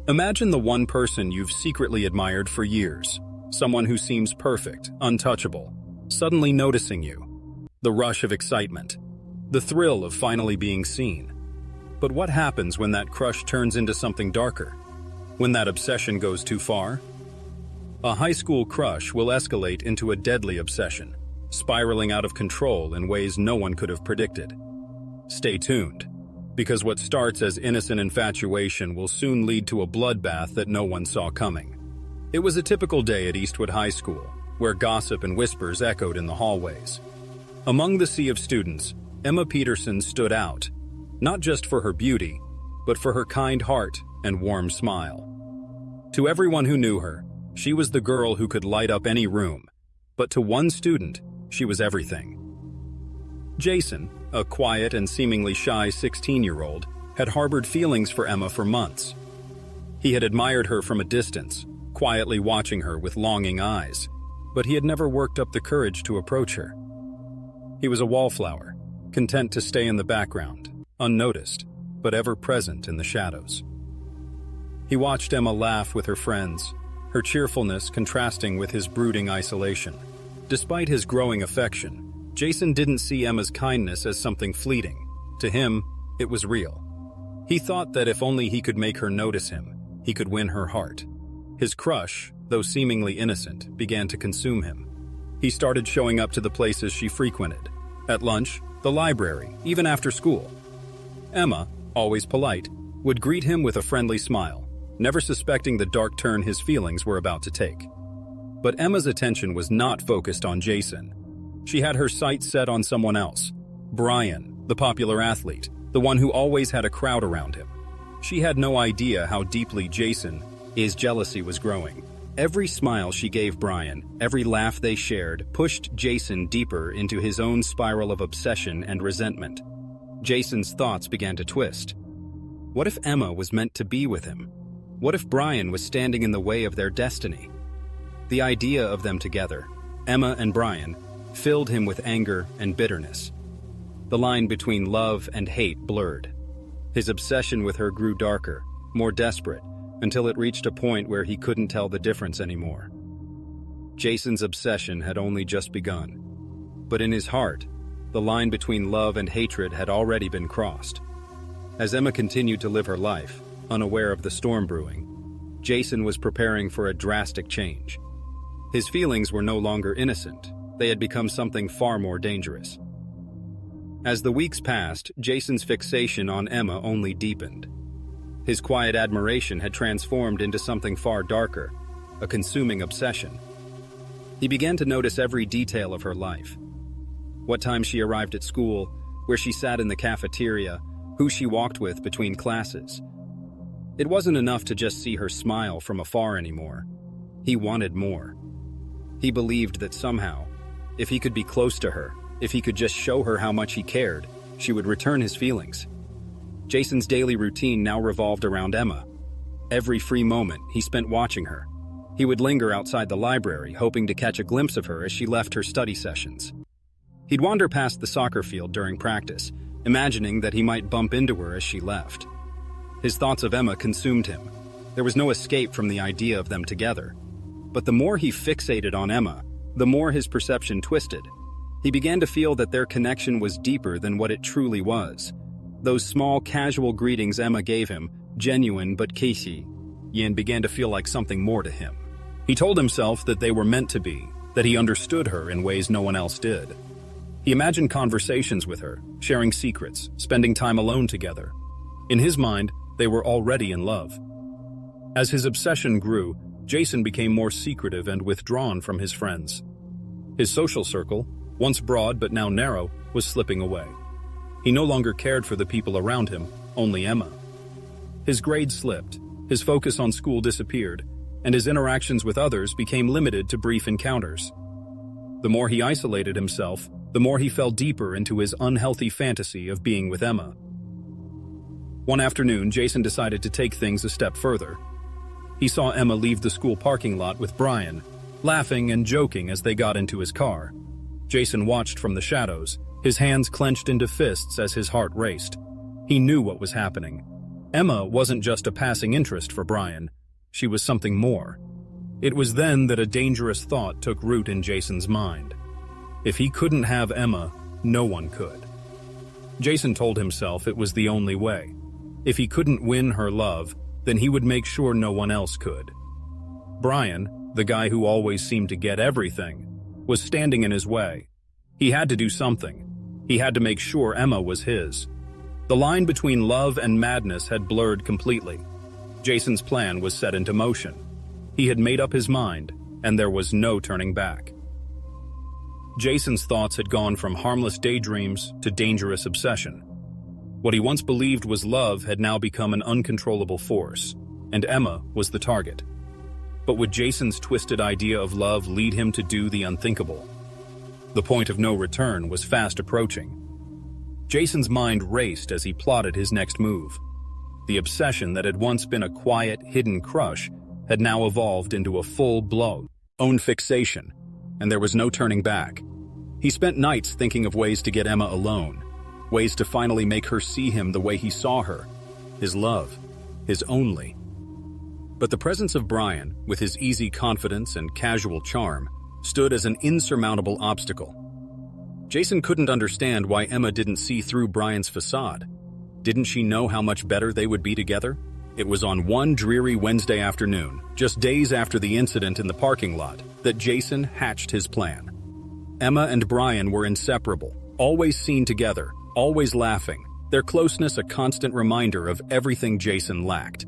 Imagine the one person you've secretly admired for years, someone who seems perfect, untouchable, suddenly noticing you. The rush of excitement, the thrill of finally being seen. But what happens when that crush turns into something darker? When that obsession goes too far? A high school crush will escalate into a deadly obsession, spiraling out of control in ways no one could have predicted. Stay tuned, because what starts as innocent infatuation will soon lead to a bloodbath that no one saw coming. It was a typical day at Eastwood High School, where gossip and whispers echoed in the hallways. Among the sea of students, Emma Peterson stood out, not just for her beauty, but for her kind heart and warm smile. To everyone who knew her, she was the girl who could light up any room, but to one student, she was everything. Jason, a quiet and seemingly shy 16-year-old, had harbored feelings for Emma for months. He had admired her from a distance, quietly watching her with longing eyes, but he had never worked up the courage to approach her. He was a wallflower, content to stay in the background, unnoticed, but ever present in the shadows. He watched Emma laugh with her friends, her cheerfulness contrasting with his brooding isolation. Despite his growing affection, Jason didn't see Emma's kindness as something fleeting. To him, it was real. He thought that if only he could make her notice him, he could win her heart. His crush, though seemingly innocent, began to consume him. He started showing up to the places she frequented. At lunch, the library, even after school. Emma, always polite, would greet him with a friendly smile, never suspecting the dark turn his feelings were about to take. But Emma's attention was not focused on Jason. She had her sights set on someone else, Brian, the popular athlete, the one who always had a crowd around him. She had no idea how deeply his jealousy was growing. Every smile she gave Brian, every laugh they shared, pushed Jason deeper into his own spiral of obsession and resentment. Jason's thoughts began to twist. What if Emma was meant to be with him? What if Brian was standing in the way of their destiny? The idea of them together, Emma and Brian, filled him with anger and bitterness. The line between love and hate blurred. His obsession with her grew darker, more desperate, until it reached a point where he couldn't tell the difference anymore. Jason's obsession had only just begun. But in his heart, the line between love and hatred had already been crossed. As Emma continued to live her life, unaware of the storm brewing, Jason was preparing for a drastic change. His feelings were no longer innocent. They had become something far more dangerous. As the weeks passed, Jason's fixation on Emma only deepened. His quiet admiration had transformed into something far darker, a consuming obsession. He began to notice every detail of her life. What time she arrived at school, where she sat in the cafeteria, who she walked with between classes. It wasn't enough to just see her smile from afar anymore. He wanted more. He believed that somehow, if he could be close to her, if he could just show her how much he cared, she would return his feelings. Jason's daily routine now revolved around Emma. Every free moment he spent watching her. He would linger outside the library, hoping to catch a glimpse of her as she left her study sessions. He'd wander past the soccer field during practice, imagining that he might bump into her as she left. His thoughts of Emma consumed him. There was no escape from the idea of them together. But the more he fixated on Emma, the more his perception twisted. He began to feel that their connection was deeper than what it truly was. Those small, casual greetings Emma gave him, genuine but cagey, Yin began to feel like something more to him. He told himself that they were meant to be, that he understood her in ways no one else did. He imagined conversations with her, sharing secrets, spending time alone together. In his mind, they were already in love. As his obsession grew, Jason became more secretive and withdrawn from his friends. His social circle, once broad but now narrow, was slipping away. He no longer cared for the people around him, only Emma. His grades slipped, his focus on school disappeared, and his interactions with others became limited to brief encounters. The more he isolated himself, the more he fell deeper into his unhealthy fantasy of being with Emma. One afternoon, Jason decided to take things a step further. He saw Emma leave the school parking lot with Brian, laughing and joking as they got into his car. Jason watched from the shadows, his hands clenched into fists as his heart raced. He knew what was happening. Emma wasn't just a passing interest for Brian, she was something more. It was then that a dangerous thought took root in Jason's mind. If he couldn't have Emma, no one could. Jason told himself it was the only way. If he couldn't win her love, then he would make sure no one else could. Brian, the guy who always seemed to get everything, was standing in his way. He had to do something. He had to make sure Emma was his. The line between love and madness had blurred completely. Jason's plan was set into motion. He had made up his mind, and there was no turning back. Jason's thoughts had gone from harmless daydreams to dangerous obsession. What he once believed was love had now become an uncontrollable force, and Emma was the target. But would Jason's twisted idea of love lead him to do the unthinkable? The point of no return was fast approaching. Jason's mind raced as he plotted his next move. The obsession that had once been a quiet, hidden crush had now evolved into a full-blown fixation, and there was no turning back. He spent nights thinking of ways to get Emma alone, ways to finally make her see him the way he saw her, his love, his only. But the presence of Brian, with his easy confidence and casual charm, stood as an insurmountable obstacle. Jason couldn't understand why Emma didn't see through Brian's facade. Didn't she know how much better they would be together? It was on one dreary Wednesday afternoon, just days after the incident in the parking lot, that Jason hatched his plan. Emma and Brian were inseparable, always seen together, always laughing, their closeness a constant reminder of everything Jason lacked.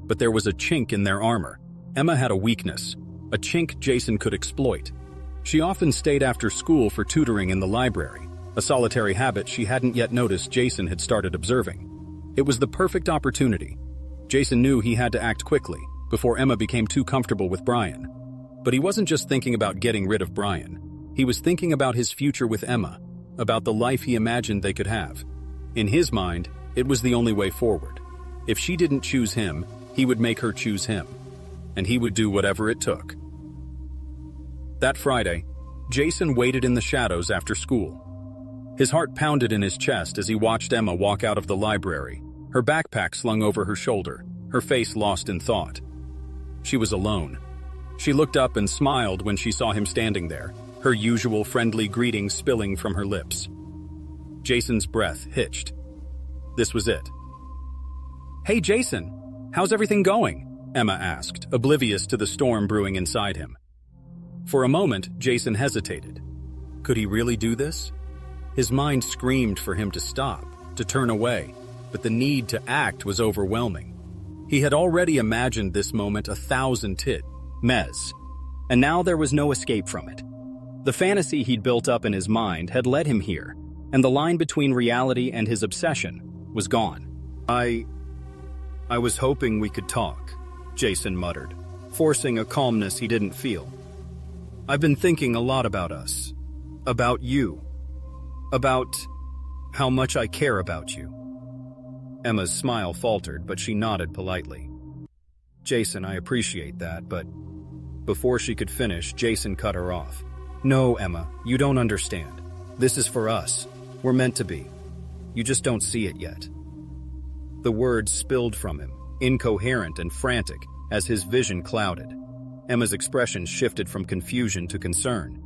But there was a chink in their armor. Emma had a weakness, a chink Jason could exploit. She often stayed after school for tutoring in the library, a solitary habit she hadn't yet noticed Jason had started observing. It was the perfect opportunity. Jason knew he had to act quickly, before Emma became too comfortable with Brian. But he wasn't just thinking about getting rid of Brian. He was thinking about his future with Emma, about the life he imagined they could have. In his mind, it was the only way forward. If she didn't choose him, he would make her choose him. And he would do whatever it took. That Friday, Jason waited in the shadows after school. His heart pounded in his chest as he watched Emma walk out of the library, her backpack slung over her shoulder, her face lost in thought. She was alone. She looked up and smiled when she saw him standing there, her usual friendly greeting spilling from her lips. Jason's breath hitched. This was it. "Hey Jason, how's everything going?" Emma asked, oblivious to the storm brewing inside him. For a moment, Jason hesitated. Could he really do this? His mind screamed for him to stop, to turn away, but the need to act was overwhelming. He had already imagined this moment 1,000 times, and now there was no escape from it. The fantasy he'd built up in his mind had led him here, and the line between reality and his obsession was gone. I was hoping we could talk, Jason muttered, forcing a calmness he didn't feel. I've been thinking a lot about us, about you, about how much I care about you. Emma's smile faltered, but she nodded politely. Jason, I appreciate that, but... Before she could finish, Jason cut her off. No, Emma, you don't understand. This is for us. We're meant to be. You just don't see it yet. The words spilled from him, incoherent and frantic, as his vision clouded. Emma's expression shifted from confusion to concern.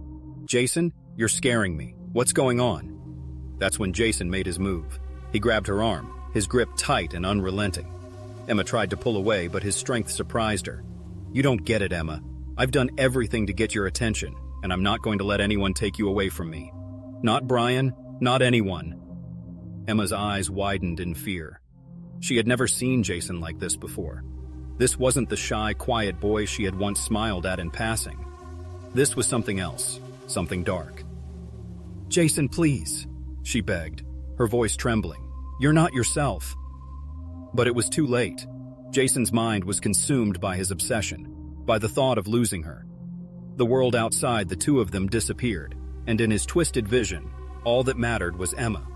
Jason, you're scaring me. What's going on? That's when Jason made his move. He grabbed her arm, his grip tight and unrelenting. Emma tried to pull away, but his strength surprised her. You don't get it, Emma. I've done everything to get your attention, and I'm not going to let anyone take you away from me. Not Brian, not anyone. Emma's eyes widened in fear. She had never seen Jason like this before. This wasn't the shy, quiet boy she had once smiled at in passing. This was something else, something dark. Jason, please, she begged, her voice trembling. You're not yourself. But it was too late. Jason's mind was consumed by his obsession, by the thought of losing her. The world outside the two of them disappeared, and in his twisted vision, all that mattered was Emma.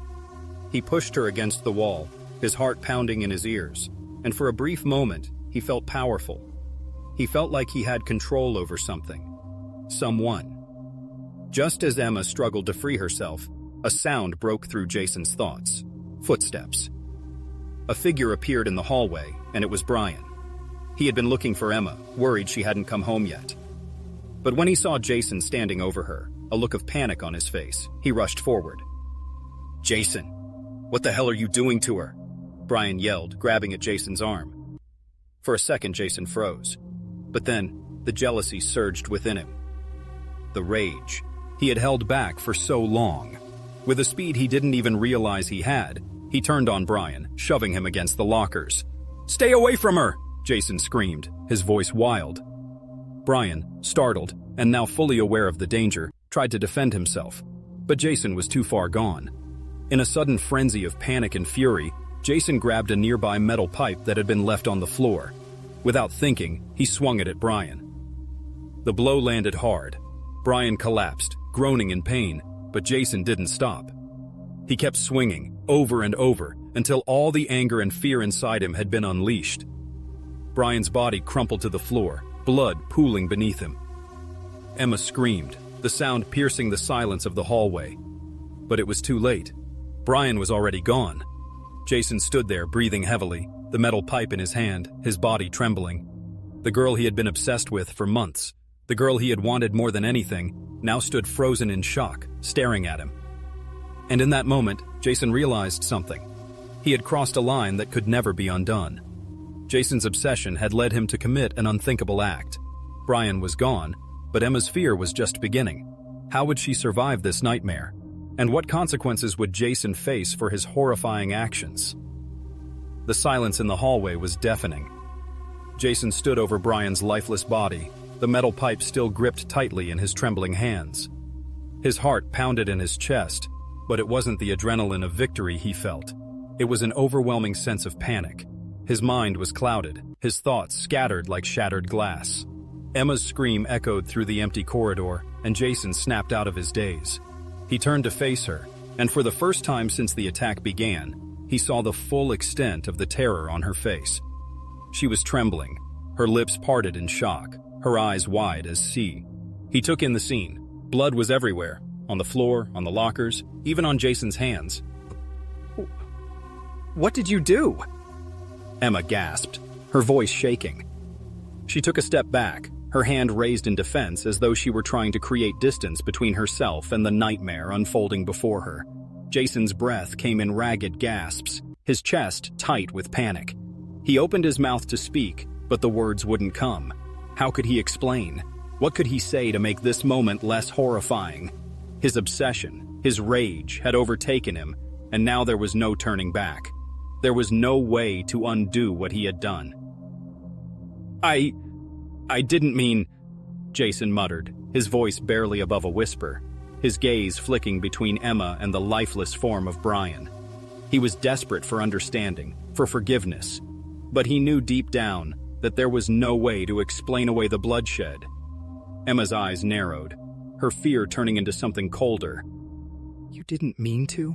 He pushed her against the wall, his heart pounding in his ears, and for a brief moment, he felt powerful. He felt like he had control over something. Someone. Just as Emma struggled to free herself, a sound broke through Jason's thoughts. Footsteps. A figure appeared in the hallway, and it was Brian. He had been looking for Emma, worried she hadn't come home yet. But when he saw Jason standing over her, a look of panic on his face, he rushed forward. "Jason, what the hell are you doing to her?" Brian yelled, grabbing at Jason's arm. For a second, Jason froze. But then, the jealousy surged within him. The rage. He had held back for so long. With a speed he didn't even realize he had, he turned on Brian, shoving him against the lockers. "Stay away from her!" Jason screamed, his voice wild. Brian, startled, and now fully aware of the danger, tried to defend himself. But Jason was too far gone. In a sudden frenzy of panic and fury, Jason grabbed a nearby metal pipe that had been left on the floor. Without thinking, he swung it at Brian. The blow landed hard. Brian collapsed, groaning in pain, but Jason didn't stop. He kept swinging, over and over, until all the anger and fear inside him had been unleashed. Brian's body crumpled to the floor, blood pooling beneath him. Emma screamed, the sound piercing the silence of the hallway. But it was too late. Brian was already gone. Jason stood there, breathing heavily, the metal pipe in his hand, his body trembling. The girl he had been obsessed with for months, the girl he had wanted more than anything, now stood frozen in shock, staring at him. And in that moment, Jason realized something. He had crossed a line that could never be undone. Jason's obsession had led him to commit an unthinkable act. Brian was gone, but Emma's fear was just beginning. How would she survive this nightmare? And what consequences would Jason face for his horrifying actions? The silence in the hallway was deafening. Jason stood over Brian's lifeless body, the metal pipe still gripped tightly in his trembling hands. His heart pounded in his chest, but it wasn't the adrenaline of victory he felt. It was an overwhelming sense of panic. His mind was clouded, his thoughts scattered like shattered glass. Emma's scream echoed through the empty corridor, and Jason snapped out of his daze. He turned to face her, and for the first time since the attack began, he saw the full extent of the terror on her face. She was trembling, her lips parted in shock, her eyes wide as sea. He took in the scene. Blood was everywhere, on the floor, on the lockers, even on Jason's hands. "What did you do?" Emma gasped, her voice shaking. She took a step back, her hand raised in defense as though she were trying to create distance between herself and the nightmare unfolding before her. Jason's breath came in ragged gasps, his chest tight with panic. He opened his mouth to speak, but the words wouldn't come. How could he explain? What could he say to make this moment less horrifying? His obsession, his rage, had overtaken him, and now there was no turning back. There was no way to undo what he had done. I didn't mean," Jason muttered, his voice barely above a whisper, his gaze flicking between Emma and the lifeless form of Brian. He was desperate for understanding, for forgiveness, but he knew deep down that there was no way to explain away the bloodshed. Emma's eyes narrowed, her fear turning into something colder. "You didn't mean to?"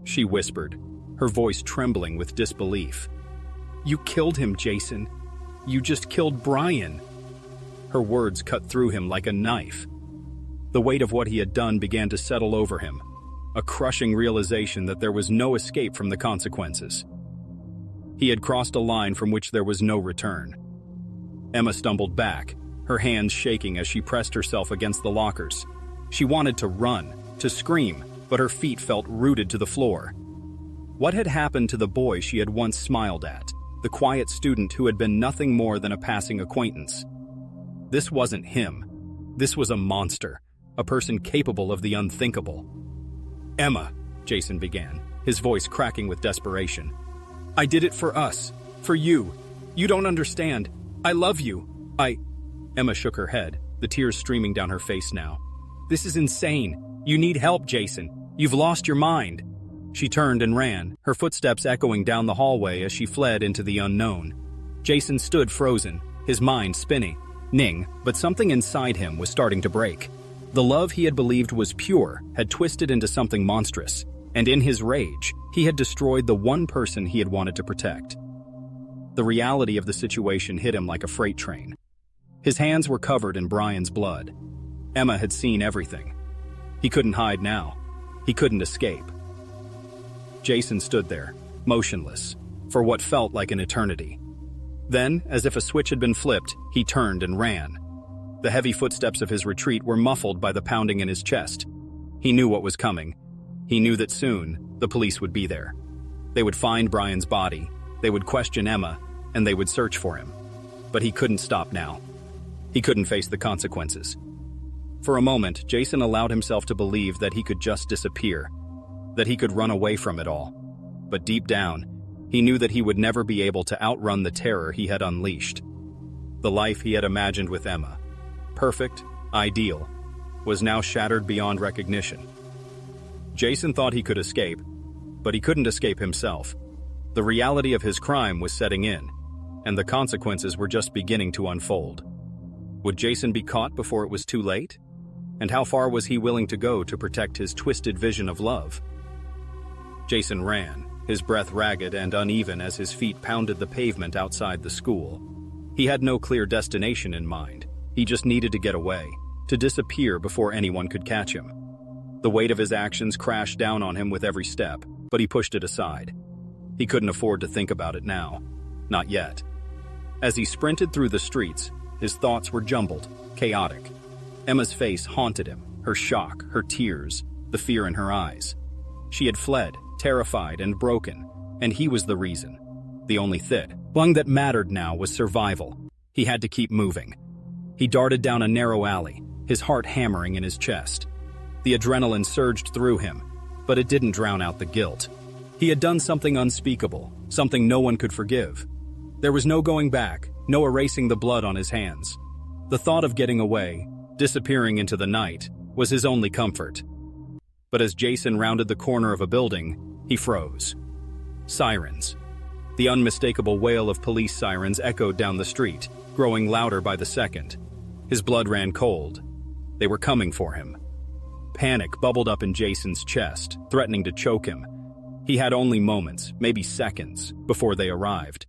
she whispered, her voice trembling with disbelief. "You killed him, Jason. You just killed Brian." Her words cut through him like a knife. The weight of what he had done began to settle over him, a crushing realization that there was no escape from the consequences. He had crossed a line from which there was no return. Emma stumbled back, her hands shaking as she pressed herself against the lockers. She wanted to run, to scream, but her feet felt rooted to the floor. What had happened to the boy she had once smiled at, the quiet student who had been nothing more than a passing acquaintance? This wasn't him. This was a monster, a person capable of the unthinkable. "Emma," Jason began, his voice cracking with desperation. "I did it for us, for you. You don't understand. I love you. Emma shook her head, the tears streaming down her face now. "This is insane. You need help, Jason. You've lost your mind." She turned and ran, her footsteps echoing down the hallway as she fled into the unknown. Jason stood frozen, his mind spinning, but something inside him was starting to break. The love he had believed was pure had twisted into something monstrous, and in his rage, he had destroyed the one person he had wanted to protect. The reality of the situation hit him like a freight train. His hands were covered in Brian's blood. Emma had seen everything. He couldn't hide now. He couldn't escape. Jason stood there, motionless, for what felt like an eternity. Then, as if a switch had been flipped, he turned and ran. The heavy footsteps of his retreat were muffled by the pounding in his chest. He knew what was coming. He knew that soon, the police would be there. They would find Brian's body, they would question Emma, and they would search for him. But he couldn't stop now. He couldn't face the consequences. For a moment, Jason allowed himself to believe that he could just disappear, that he could run away from it all. But deep down, he knew that he would never be able to outrun the terror he had unleashed. The life he had imagined with Emma, perfect, ideal, was now shattered beyond recognition. Jason thought he could escape, but he couldn't escape himself. The reality of his crime was setting in, and the consequences were just beginning to unfold. Would Jason be caught before it was too late? And how far was he willing to go to protect his twisted vision of love? Jason ran, his breath ragged and uneven as his feet pounded the pavement outside the school. He had no clear destination in mind. He just needed to get away, to disappear before anyone could catch him. The weight of his actions crashed down on him with every step, but he pushed it aside. He couldn't afford to think about it now. Not yet. As he sprinted through the streets, his thoughts were jumbled, chaotic. Emma's face haunted him, her shock, her tears, the fear in her eyes. She had fled, terrified and broken, and he was the reason. The only thing that mattered now was survival. He had to keep moving. He darted down a narrow alley, his heart hammering in his chest. The adrenaline surged through him, but it didn't drown out the guilt. He had done something unspeakable, something no one could forgive. There was no going back, no erasing the blood on his hands. The thought of getting away, disappearing into the night, was his only comfort. But as Jason rounded the corner of a building, he froze. Sirens. The unmistakable wail of police sirens echoed down the street, growing louder by the second. His blood ran cold. They were coming for him. Panic bubbled up in Jason's chest, threatening to choke him. He had only moments, maybe seconds, before they arrived.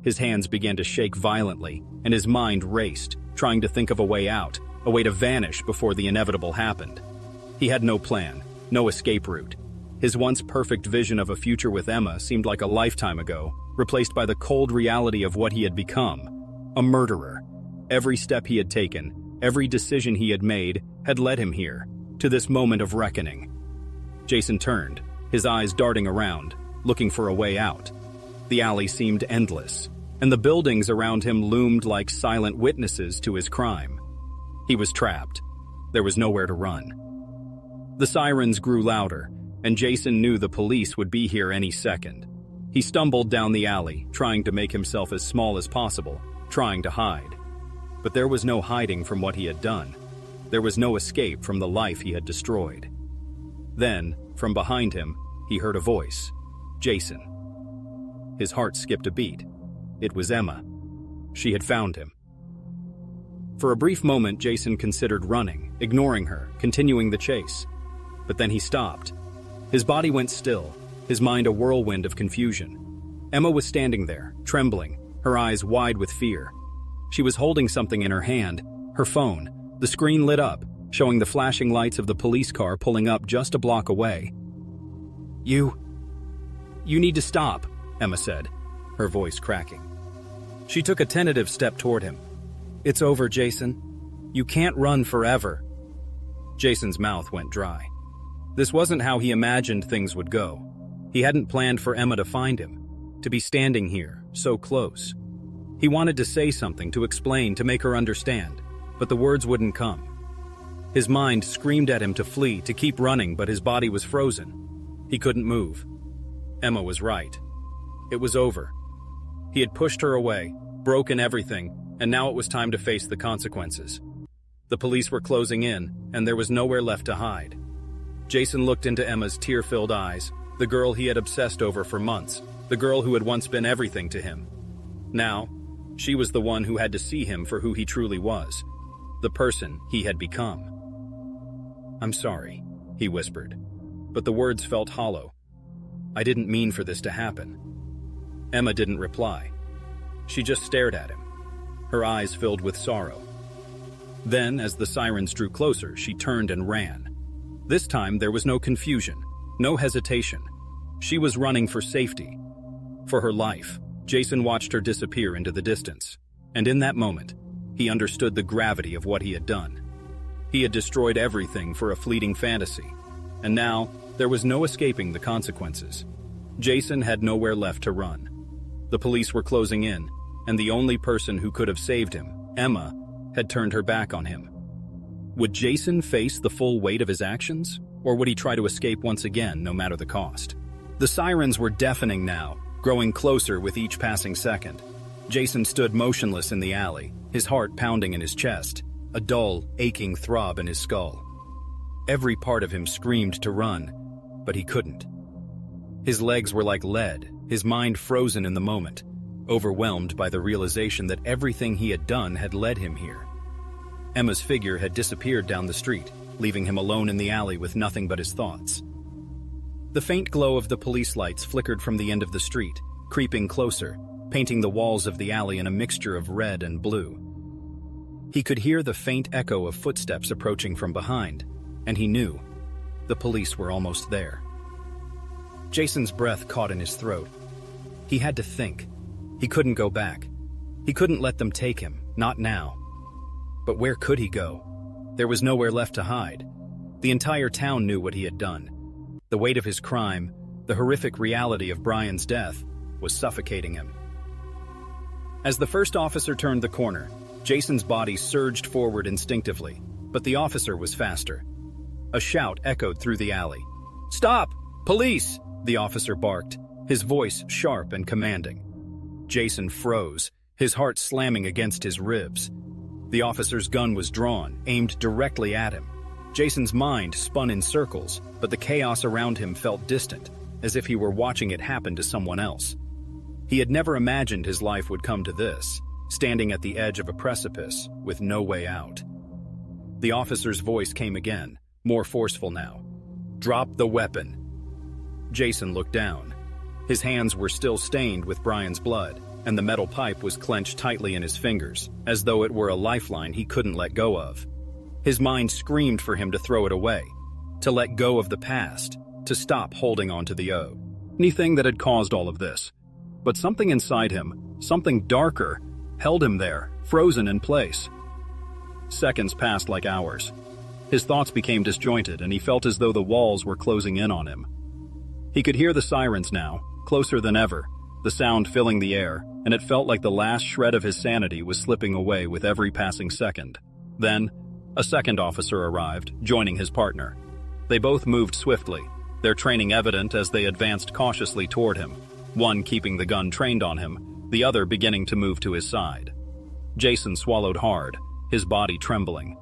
His hands began to shake violently, and his mind raced, trying to think of a way out, a way to vanish before the inevitable happened. He had no plan, no escape route. His once perfect vision of a future with Emma seemed like a lifetime ago, replaced by the cold reality of what he had become. A murderer. Every step he had taken, every decision he had made, had led him here, to this moment of reckoning. Jason turned, his eyes darting around, looking for a way out. The alley seemed endless, and the buildings around him loomed like silent witnesses to his crime. He was trapped. There was nowhere to run. The sirens grew louder, and Jason knew the police would be here any second. He stumbled down the alley, trying to make himself as small as possible, trying to hide. But there was no hiding from what he had done. There was no escape from the life he had destroyed. Then, from behind him, he heard a voice. Jason. His heart skipped a beat. It was Emma. She had found him. For a brief moment, Jason considered running, ignoring her, continuing the chase. But then he stopped. His body went still, his mind a whirlwind of confusion. Emma was standing there, trembling, her eyes wide with fear. She was holding something in her hand, her phone. The screen lit up, showing the flashing lights of the police car pulling up just a block away. You need to stop, Emma said, her voice cracking. She took a tentative step toward him. It's over, Jason. You can't run forever. Jason's mouth went dry. This wasn't how he imagined things would go. He hadn't planned for Emma to find him, to be standing here, so close. He wanted to say something, to explain, to make her understand, but the words wouldn't come. His mind screamed at him to flee, to keep running, but his body was frozen. He couldn't move. Emma was right. It was over. He had pushed her away, broken everything, and now it was time to face the consequences. The police were closing in, and there was nowhere left to hide. Jason looked into Emma's tear-filled eyes, the girl he had obsessed over for months, the girl who had once been everything to him. Now, she was the one who had to see him for who he truly was, the person he had become. I'm sorry, he whispered, but the words felt hollow. I didn't mean for this to happen. Emma didn't reply. She just stared at him, her eyes filled with sorrow. Then, as the sirens drew closer, she turned and ran. This time, there was no confusion, no hesitation. She was running for safety. For her life, Jason watched her disappear into the distance, and in that moment, he understood the gravity of what he had done. He had destroyed everything for a fleeting fantasy, and now there was no escaping the consequences. Jason had nowhere left to run. The police were closing in, and the only person who could have saved him, Emma, had turned her back on him. Would Jason face the full weight of his actions, or would he try to escape once again, no matter the cost? The sirens were deafening now, growing closer with each passing second. Jason stood motionless in the alley, his heart pounding in his chest, a dull, aching throb in his skull. Every part of him screamed to run, but he couldn't. His legs were like lead, his mind frozen in the moment, overwhelmed by the realization that everything he had done had led him here. Emma's figure had disappeared down the street, leaving him alone in the alley with nothing but his thoughts. The faint glow of the police lights flickered from the end of the street, creeping closer, painting the walls of the alley in a mixture of red and blue. He could hear the faint echo of footsteps approaching from behind, and he knew the police were almost there. Jason's breath caught in his throat. He had to think. He couldn't go back. He couldn't let them take him, not now. But where could he go? There was nowhere left to hide. The entire town knew what he had done. The weight of his crime, the horrific reality of Brian's death, was suffocating him. As the first officer turned the corner, Jason's body surged forward instinctively, but the officer was faster. A shout echoed through the alley. "Stop! Police!" the officer barked, his voice sharp and commanding. Jason froze, his heart slamming against his ribs. The officer's gun was drawn, aimed directly at him. Jason's mind spun in circles, but the chaos around him felt distant, as if he were watching it happen to someone else. He had never imagined his life would come to this, standing at the edge of a precipice with no way out. The officer's voice came again, more forceful now. "Drop the weapon." Jason looked down. His hands were still stained with Brian's blood, and the metal pipe was clenched tightly in his fingers, as though it were a lifeline he couldn't let go of. His mind screamed for him to throw it away, to let go of the past, to stop holding on to the anything that had caused all of this. But something inside him, something darker, held him there, frozen in place. Seconds passed like hours. His thoughts became disjointed, and he felt as though the walls were closing in on him. He could hear the sirens now, closer than ever, the sound filling the air, and it felt like the last shred of his sanity was slipping away with every passing second. Then, a second officer arrived, joining his partner. They both moved swiftly, their training evident as they advanced cautiously toward him, one keeping the gun trained on him, the other beginning to move to his side. Jason swallowed hard, his body trembling.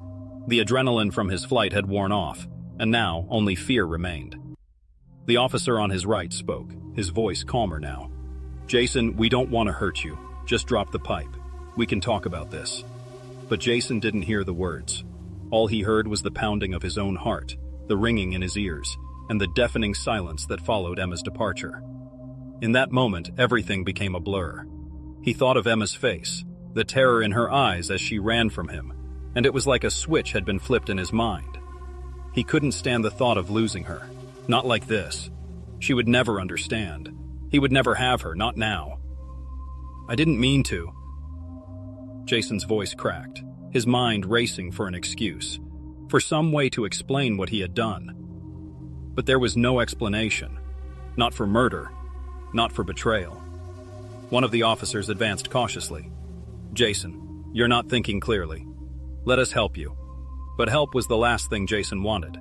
The adrenaline from his flight had worn off, and now only fear remained. The officer on his right spoke, his voice calmer now. "Jason, we don't want to hurt you. Just drop the pipe. We can talk about this." But Jason didn't hear the words. All he heard was the pounding of his own heart, the ringing in his ears, and the deafening silence that followed Emma's departure. In that moment, everything became a blur. He thought of Emma's face, the terror in her eyes as she ran from him, and it was like a switch had been flipped in his mind. He couldn't stand the thought of losing her. Not like this. She would never understand. He would never have her, not now. "I didn't mean to." Jason's voice cracked, his mind racing for an excuse, for some way to explain what he had done. But there was no explanation. Not for murder, not for betrayal. One of the officers advanced cautiously. "Jason, you're not thinking clearly. Let us help you." But help was the last thing Jason wanted.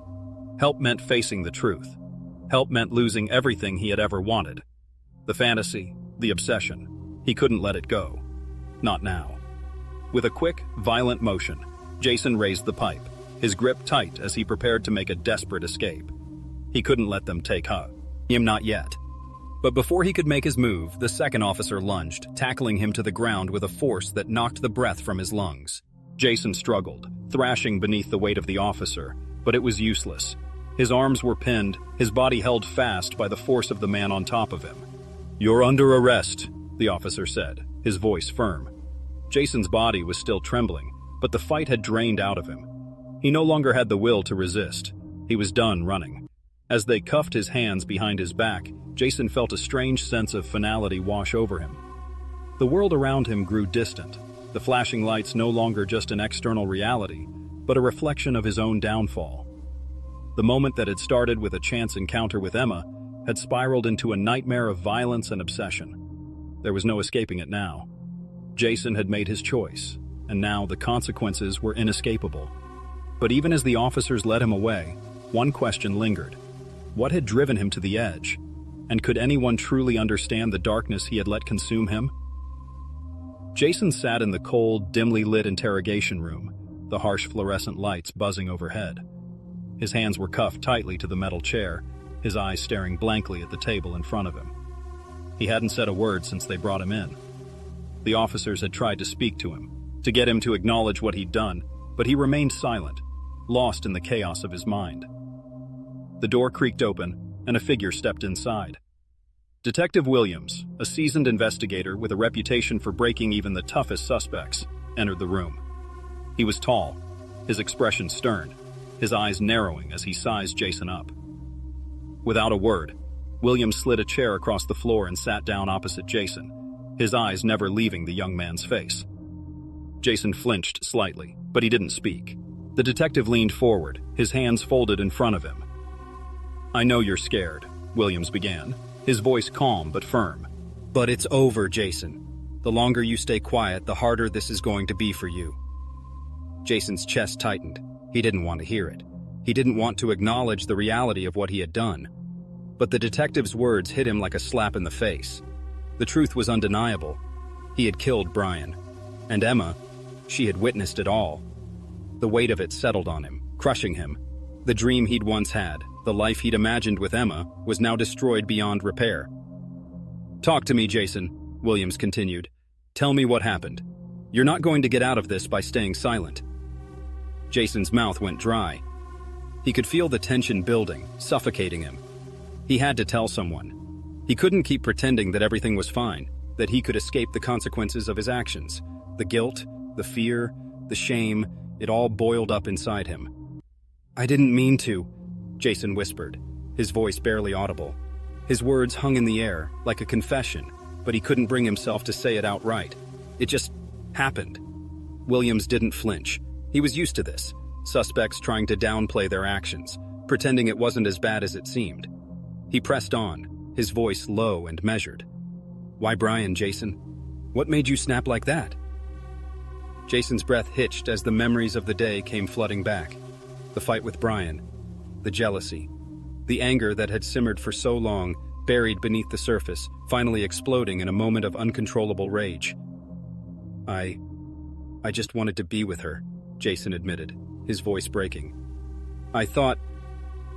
Help meant facing the truth. Help meant losing everything he had ever wanted. The fantasy, the obsession. He couldn't let it go. Not now. With a quick, violent motion, Jason raised the pipe, his grip tight as he prepared to make a desperate escape. He couldn't let them take him, not yet. But before he could make his move, the second officer lunged, tackling him to the ground with a force that knocked the breath from his lungs. Jason struggled, thrashing beneath the weight of the officer, but it was useless. His arms were pinned, his body held fast by the force of the man on top of him. "You're under arrest," the officer said, his voice firm. Jason's body was still trembling, but the fight had drained out of him. He no longer had the will to resist. He was done running. As they cuffed his hands behind his back, Jason felt a strange sense of finality wash over him. The world around him grew distant, the flashing lights no longer just an external reality, but a reflection of his own downfall. The moment that had started with a chance encounter with Emma had spiraled into a nightmare of violence and obsession. There was no escaping it now. Jason had made his choice, and now the consequences were inescapable. But even as the officers led him away, one question lingered. What had driven him to the edge? And could anyone truly understand the darkness he had let consume him? Jason sat in the cold, dimly lit interrogation room, the harsh fluorescent lights buzzing overhead. His hands were cuffed tightly to the metal chair, his eyes staring blankly at the table in front of him. He hadn't said a word since they brought him in. The officers had tried to speak to him, to get him to acknowledge what he'd done, but he remained silent, lost in the chaos of his mind. The door creaked open, and a figure stepped inside. Detective Williams, a seasoned investigator with a reputation for breaking even the toughest suspects, entered the room. He was tall, his expression stern, his eyes narrowing as he sized Jason up. Without a word, Williams slid a chair across the floor and sat down opposite Jason, his eyes never leaving the young man's face. Jason flinched slightly, but he didn't speak. The detective leaned forward, his hands folded in front of him. "I know you're scared," Williams began, his voice calm but firm. "But it's over, Jason. The longer you stay quiet, the harder this is going to be for you." Jason's chest tightened. He didn't want to hear it. He didn't want to acknowledge the reality of what he had done. But the detective's words hit him like a slap in the face. The truth was undeniable. He had killed Brian. And Emma, she had witnessed it all. The weight of it settled on him, crushing him. The dream he'd once had, the life he'd imagined with Emma, was now destroyed beyond repair. "Talk to me, Jason," Williams continued. "Tell me what happened. You're not going to get out of this by staying silent." Jason's mouth went dry. He could feel the tension building, suffocating him. He had to tell someone. He couldn't keep pretending that everything was fine, that he could escape the consequences of his actions. The guilt, the fear, the shame, it all boiled up inside him. "I didn't mean to," Jason whispered, his voice barely audible. His words hung in the air, like a confession, but he couldn't bring himself to say it outright. It just happened. Williams didn't flinch. He was used to this, suspects trying to downplay their actions, pretending it wasn't as bad as it seemed. He pressed on, his voice low and measured. "Why Brian, Jason? What made you snap like that?" Jason's breath hitched as the memories of the day came flooding back. The fight with Brian, the jealousy, the anger that had simmered for so long, buried beneath the surface, finally exploding in a moment of uncontrollable rage. I just wanted to be with her," Jason admitted, his voice breaking. I thought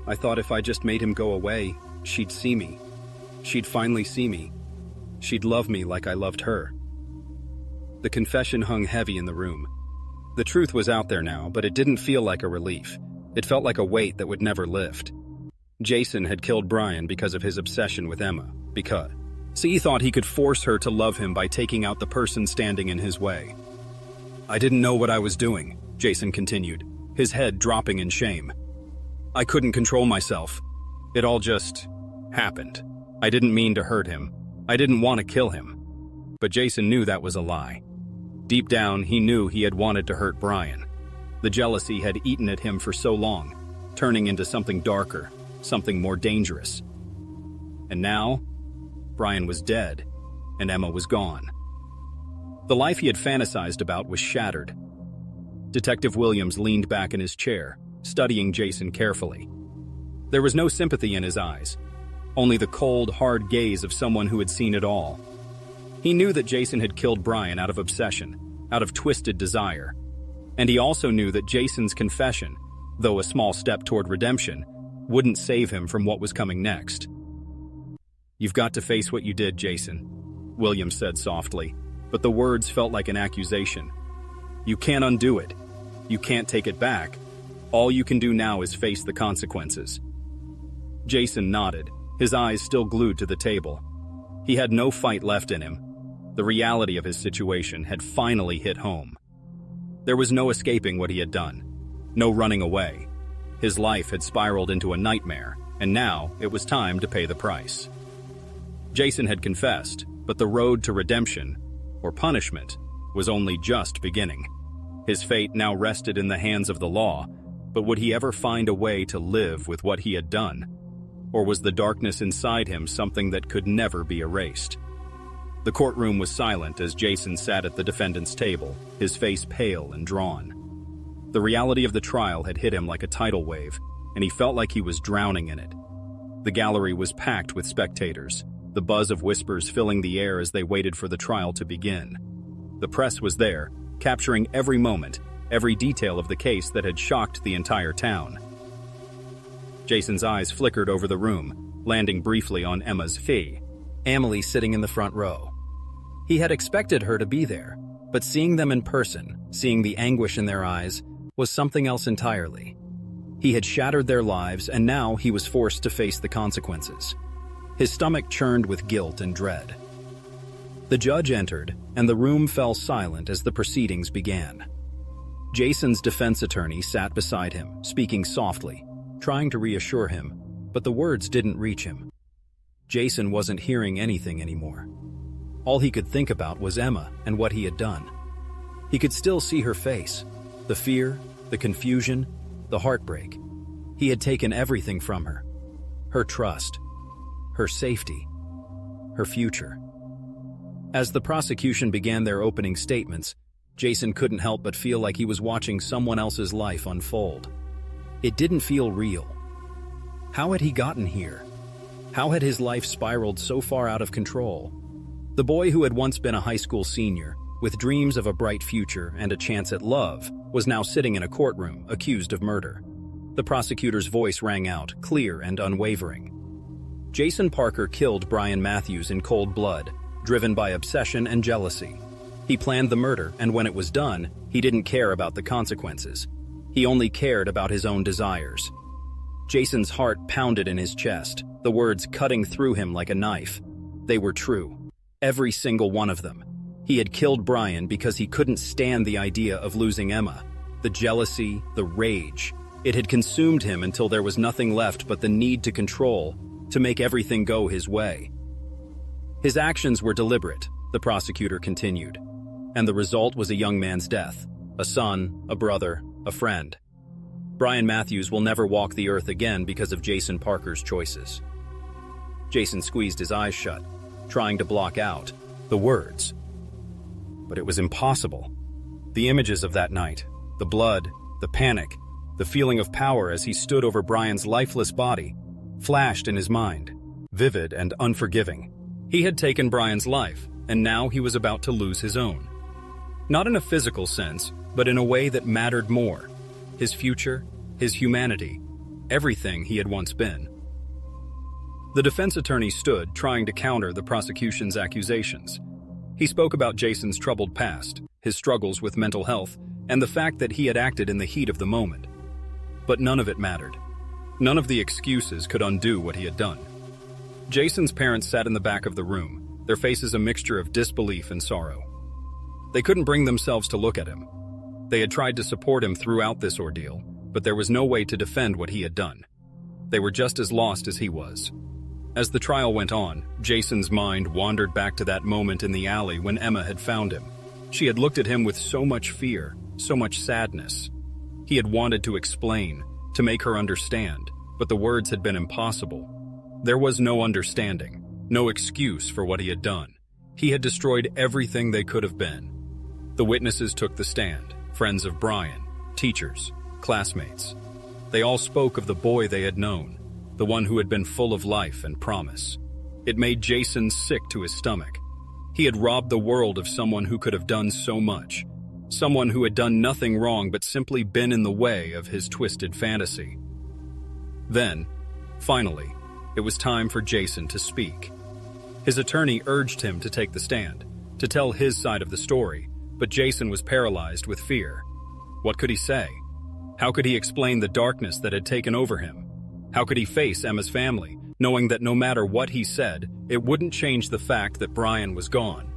if I just made him go away, she'd see me. She'd finally see me. She'd love me like I loved her." The confession hung heavy in the room. The truth was out there now, but it didn't feel like a relief. It felt like a weight that would never lift. Jason had killed Brian because of his obsession with Emma, because he thought he could force her to love him by taking out the person standing in his way. "I didn't know what I was doing," Jason continued, his head dropping in shame. "I couldn't control myself. It all just happened. I didn't mean to hurt him. I didn't want to kill him." But Jason knew that was a lie. Deep down, he knew he had wanted to hurt Brian. The jealousy had eaten at him for so long, turning into something darker, something more dangerous. And now, Brian was dead, and Emma was gone. The life he had fantasized about was shattered. Detective Williams leaned back in his chair, studying Jason carefully. There was no sympathy in his eyes, only the cold, hard gaze of someone who had seen it all. He knew that Jason had killed Brian out of obsession, out of twisted desire. And he also knew that Jason's confession, though a small step toward redemption, wouldn't save him from what was coming next. "You've got to face what you did, Jason," Williams said softly, but the words felt like an accusation. "You can't undo it. You can't take it back. All you can do now is face the consequences." Jason nodded, his eyes still glued to the table. He had no fight left in him. The reality of his situation had finally hit home. There was no escaping what he had done, no running away. His life had spiraled into a nightmare, and now it was time to pay the price. Jason had confessed, but the road to redemption, or punishment, was only just beginning. His fate now rested in the hands of the law, but would he ever find a way to live with what he had done? Or was the darkness inside him something that could never be erased? The courtroom was silent as Jason sat at the defendant's table, his face pale and drawn. The reality of the trial had hit him like a tidal wave, and he felt like he was drowning in it. The gallery was packed with spectators, the buzz of whispers filling the air as they waited for the trial to begin. The press was there, capturing every moment, every detail of the case that had shocked the entire town. Jason's eyes flickered over the room, landing briefly on Emma's fee, Emily sitting in the front row. He had expected her to be there, but seeing them in person, seeing the anguish in their eyes, was something else entirely. He had shattered their lives, and now he was forced to face the consequences. His stomach churned with guilt and dread. The judge entered, and the room fell silent as the proceedings began. Jason's defense attorney sat beside him, speaking softly, trying to reassure him, but the words didn't reach him. Jason wasn't hearing anything anymore. All he could think about was Emma and what he had done. He could still see her face, the fear, the confusion, the heartbreak. He had taken everything from her. Her trust, her safety, her future. As the prosecution began their opening statements, Jason couldn't help but feel like he was watching someone else's life unfold. It didn't feel real. How had he gotten here? How had his life spiraled so far out of control? The boy who had once been a high school senior, with dreams of a bright future and a chance at love, was now sitting in a courtroom, accused of murder. The prosecutor's voice rang out, clear and unwavering. Jason Parker killed Brian Matthews in cold blood, driven by obsession and jealousy. He planned the murder, and when it was done, he didn't care about the consequences. He only cared about his own desires. Jason's heart pounded in his chest, the words cutting through him like a knife. They were true. Every single one of them. He had killed Brian because he couldn't stand the idea of losing Emma. The jealousy, the rage. It had consumed him until there was nothing left but the need to control, to make everything go his way. His actions were deliberate, the prosecutor continued, and the result was a young man's death, a son, a brother, a friend. Brian Matthews will never walk the earth again because of Jason Parker's choices. Jason squeezed his eyes shut, trying to block out the words. But it was impossible. The images of that night, the blood, the panic, the feeling of power as he stood over Brian's lifeless body, flashed in his mind, vivid and unforgiving. He had taken Brian's life, and now he was about to lose his own. Not in a physical sense, but in a way that mattered more. His future, his humanity, everything he had once been. The defense attorney stood, trying to counter the prosecution's accusations. He spoke about Jason's troubled past, his struggles with mental health, and the fact that he had acted in the heat of the moment. But none of it mattered. None of the excuses could undo what he had done. Jason's parents sat in the back of the room, their faces a mixture of disbelief and sorrow. They couldn't bring themselves to look at him. They had tried to support him throughout this ordeal, but there was no way to defend what he had done. They were just as lost as he was. As the trial went on, Jason's mind wandered back to that moment in the alley when Emma had found him. She had looked at him with so much fear, so much sadness. He had wanted to explain, to make her understand, but the words had been impossible. There was no understanding, no excuse for what he had done. He had destroyed everything they could have been. The witnesses took the stand, friends of Brian, teachers, classmates. They all spoke of the boy they had known, the one who had been full of life and promise. It made Jason sick to his stomach. He had robbed the world of someone who could have done so much, someone who had done nothing wrong but simply been in the way of his twisted fantasy. Then, finally, it was time for Jason to speak. His attorney urged him to take the stand, to tell his side of the story, but Jason was paralyzed with fear. What could he say? How could he explain the darkness that had taken over him? How could he face Emma's family, knowing that no matter what he said, it wouldn't change the fact that Brian was gone?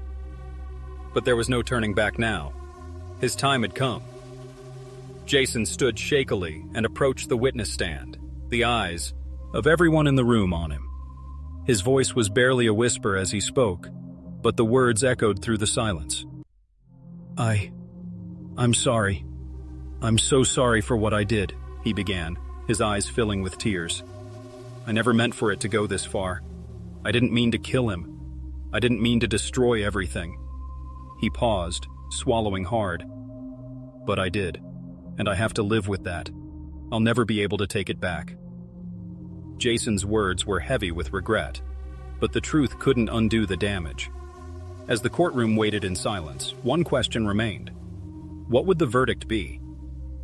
But there was no turning back now. His time had come. Jason stood shakily and approached the witness stand, the eyes, of everyone in the room on him. His voice was barely a whisper as he spoke, but the words echoed through the silence. I'm sorry. I'm so sorry for what I did, he began, his eyes filling with tears. I never meant for it to go this far. I didn't mean to kill him. I didn't mean to destroy everything. He paused, swallowing hard. But I did, and I have to live with that. I'll never be able to take it back. Jason's words were heavy with regret, but the truth couldn't undo the damage. As the courtroom waited in silence, one question remained. What would the verdict be?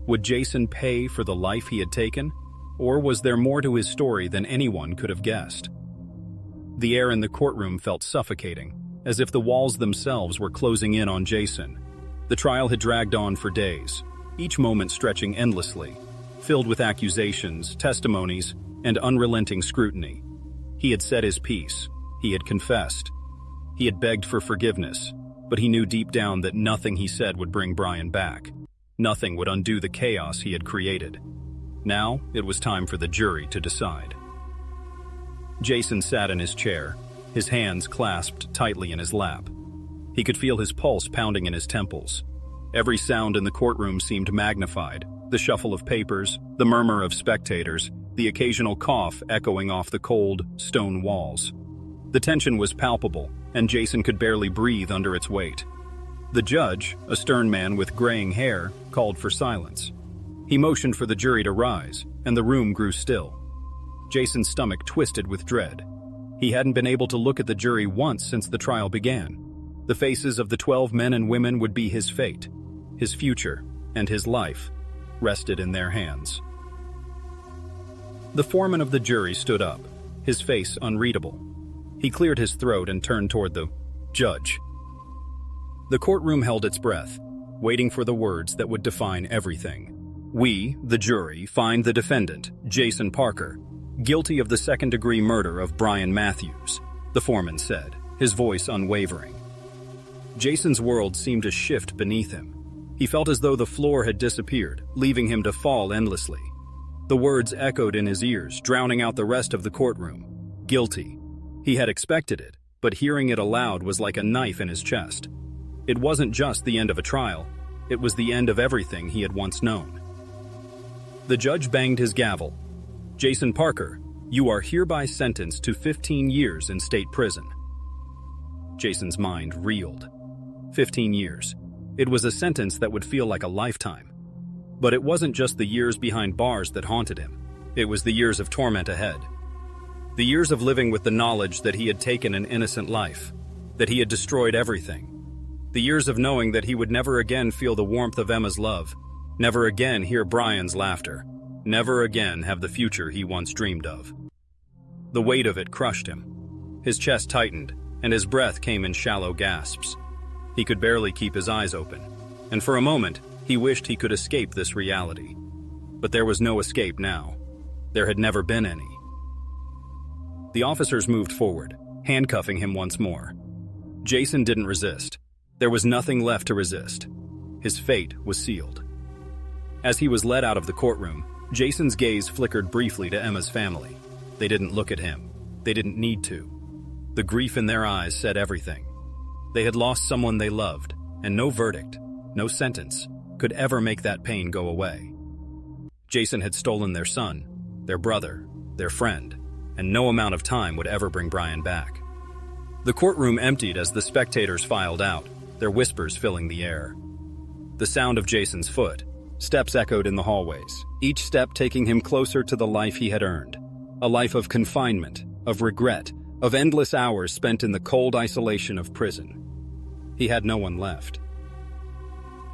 Would Jason pay for the life he had taken, or was there more to his story than anyone could have guessed? The air in the courtroom felt suffocating, as if the walls themselves were closing in on Jason. The trial had dragged on for days, each moment stretching endlessly, filled with accusations, testimonies, and unrelenting scrutiny. He had said his piece. He had confessed. He had begged for forgiveness, but he knew deep down that nothing he said would bring Brian back. Nothing would undo the chaos he had created. Now, it was time for the jury to decide. Jason sat in his chair, his hands clasped tightly in his lap. He could feel his pulse pounding in his temples. Every sound in the courtroom seemed magnified, the shuffle of papers, the murmur of spectators, the occasional cough echoing off the cold, stone walls. The tension was palpable, and Jason could barely breathe under its weight. The judge, a stern man with graying hair, called for silence. He motioned for the jury to rise, and the room grew still. Jason's stomach twisted with dread. He hadn't been able to look at the jury once since the trial began. The faces of the 12 men and women would be his fate. His future, and his life, rested in their hands. The foreman of the jury stood up, his face unreadable. He cleared his throat and turned toward the judge. The courtroom held its breath, waiting for the words that would define everything. We, the jury, find the defendant, Jason Parker, guilty of the second-degree murder of Brian Matthews, the foreman said, his voice unwavering. Jason's world seemed to shift beneath him. He felt as though the floor had disappeared, leaving him to fall endlessly. The words echoed in his ears, drowning out the rest of the courtroom. Guilty. He had expected it, but hearing it aloud was like a knife in his chest. It wasn't just the end of a trial, it was the end of everything he had once known. The judge banged his gavel. Jason Parker, you are hereby sentenced to 15 years in state prison. Jason's mind reeled. 15 years. It was a sentence that would feel like a lifetime. But it wasn't just the years behind bars that haunted him. It was the years of torment ahead. The years of living with the knowledge that he had taken an innocent life, that he had destroyed everything. The years of knowing that he would never again feel the warmth of Emma's love, never again hear Brian's laughter, never again have the future he once dreamed of. The weight of it crushed him. His chest tightened, and his breath came in shallow gasps. He could barely keep his eyes open, and for a moment, he wished he could escape this reality. But there was no escape now. There had never been any. The officers moved forward, handcuffing him once more. Jason didn't resist. There was nothing left to resist. His fate was sealed. As he was led out of the courtroom, Jason's gaze flickered briefly to Emma's family. They didn't look at him. They didn't need to. The grief in their eyes said everything. They had lost someone they loved, and no verdict, no sentence, could ever make that pain go away. Jason had stolen their son, their brother, their friend, and no amount of time would ever bring Brian back. The courtroom emptied as the spectators filed out, their whispers filling the air. The sound of Jason's foot. Steps echoed in the hallways, each step taking him closer to the life he had earned. A life of confinement, of regret, of endless hours spent in the cold isolation of prison. He had no one left.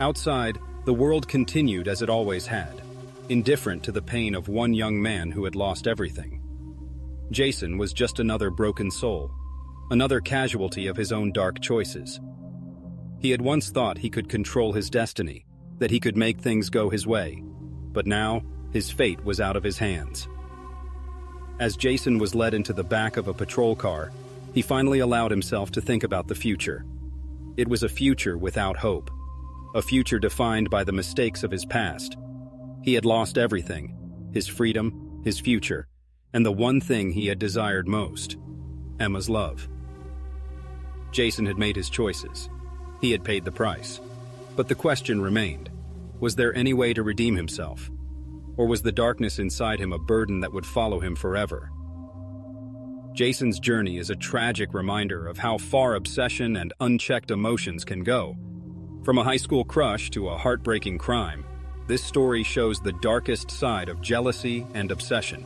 Outside, the world continued as it always had, indifferent to the pain of one young man who had lost everything. Jason was just another broken soul, another casualty of his own dark choices. He had once thought he could control his destiny, that he could make things go his way, but now his fate was out of his hands. As Jason was led into the back of a patrol car, he finally allowed himself to think about the future. It was a future without hope, a future defined by the mistakes of his past. He had lost everything, his freedom, his future, and the one thing he had desired most: Emma's love. Jason had made his choices. He had paid the price. But the question remained: was there any way to redeem himself? Or was the darkness inside him a burden that would follow him forever? Jason's journey is a tragic reminder of how far obsession and unchecked emotions can go. From a high school crush to a heartbreaking crime, this story shows the darkest side of jealousy and obsession.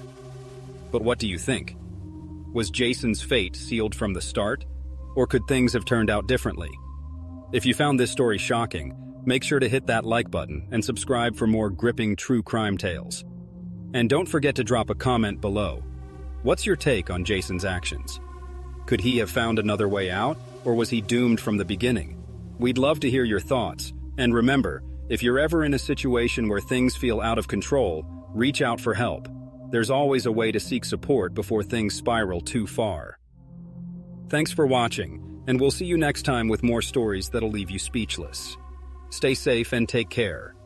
But what do you think? Was Jason's fate sealed from the start, or could things have turned out differently? If you found this story shocking, make sure to hit that like button and subscribe for more gripping true crime tales. And don't forget to drop a comment below. What's your take on Jason's actions? Could he have found another way out, or was he doomed from the beginning? We'd love to hear your thoughts. And remember, if you're ever in a situation where things feel out of control, reach out for help. There's always a way to seek support before things spiral too far. Thanks for watching, and we'll see you next time with more stories that'll leave you speechless. Stay safe and take care.